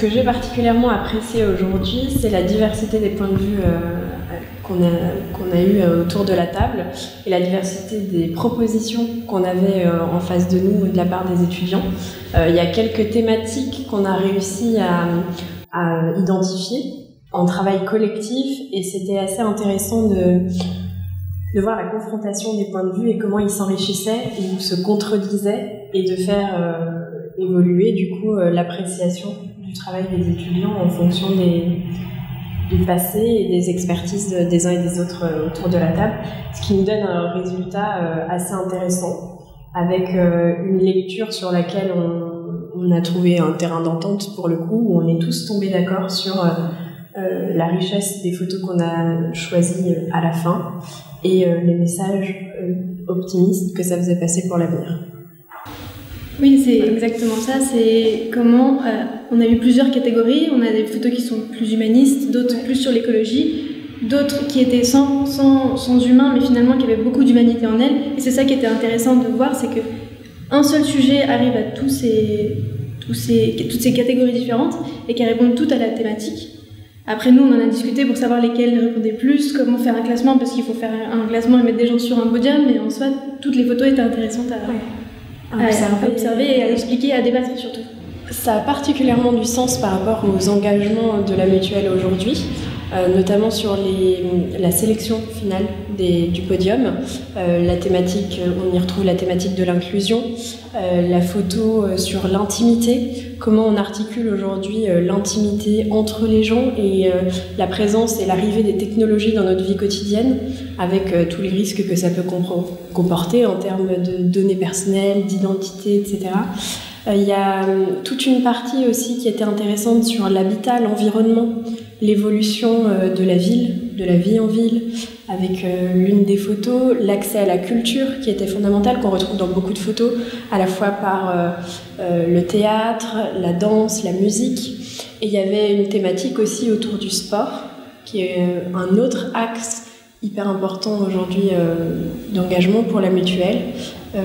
que j'ai particulièrement apprécié aujourd'hui, c'est la diversité des points de vue qu'on a eu autour de la table et la diversité des propositions qu'on avait en face de nous de la part des étudiants. Il y a quelques thématiques qu'on a réussi à identifier en travail collectif et c'était assez intéressant de voir la confrontation des points de vue et comment ils s'enrichissaient ou se contredisaient et de faire évoluer du coup l'appréciation du travail des étudiants en fonction du passé et des expertises des uns et des autres autour de la table, ce qui nous donne un résultat assez intéressant avec une lecture sur laquelle on a trouvé un terrain d'entente pour le coup, où on est tous tombés d'accord sur la richesse des photos qu'on a choisies à la fin et les messages optimistes que ça faisait passer pour l'avenir. Oui, c'est exactement ça. C'est comment on a eu plusieurs catégories. On a des photos qui sont plus humanistes, d'autres plus sur l'écologie, d'autres qui étaient sans humain, mais finalement qui avaient beaucoup d'humanité en elles. Et c'est ça qui était intéressant de voir, c'est que un seul sujet arrive à toutes ces catégories différentes et qui répondent toutes à la thématique. Après, nous, on en a discuté pour savoir lesquelles répondaient plus, comment faire un classement, parce qu'il faut faire un classement et mettre des gens sur un podium, mais en soi, toutes les photos étaient intéressantes à observer et à expliquer, à débattre surtout. Ça a particulièrement du sens par rapport aux engagements de la mutuelle aujourd'hui, notamment sur la sélection finale du podium. La thématique, on y retrouve la thématique de l'inclusion, la photo sur l'intimité, comment on articule aujourd'hui l'intimité entre les gens et la présence et l'arrivée des technologies dans notre vie quotidienne, avec tous les risques que ça peut comporter en termes de données personnelles, d'identité, etc. Il y a toute une partie aussi qui était intéressante sur l'habitat, l'environnement, l'évolution de la ville, de la vie en ville, avec l'une des photos, l'accès à la culture qui était fondamentale, qu'on retrouve dans beaucoup de photos, à la fois par le théâtre, la danse, la musique. Et il y avait une thématique aussi autour du sport, qui est un autre axe hyper important aujourd'hui d'engagement pour la mutuelle,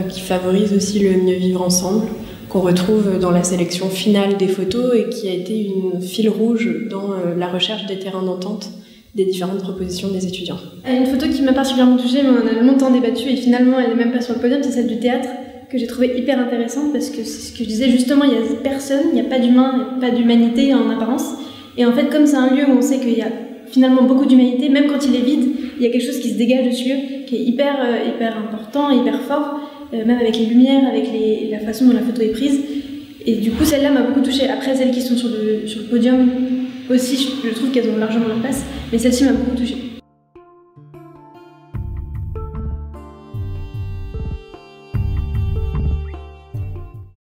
qui favorise aussi le mieux vivre ensemble, qu'on retrouve dans la sélection finale des photos et qui a été une fil rouge dans la recherche des terrains d'entente des différentes propositions des étudiants. Une photo qui m'a particulièrement touchée, mais on a longtemps débattu et finalement elle n'est même pas sur le podium, c'est celle du théâtre, que j'ai trouvée hyper intéressante parce que c'est ce que je disais justement, il n'y a personne, il n'y a pas d'humain, il n'y a pas d'humanité en apparence. Et en fait, comme c'est un lieu où on sait qu'il y a finalement beaucoup d'humanité, même quand il est vide, il y a quelque chose qui se dégage de ce lieu, qui est hyper important, hyper fort. Même avec les lumières, avec la façon dont la photo est prise. Et du coup, celle-là m'a beaucoup touchée. Après, celles qui sont sur le podium aussi, je trouve qu'elles ont largement leur place, mais celle-ci m'a beaucoup touchée.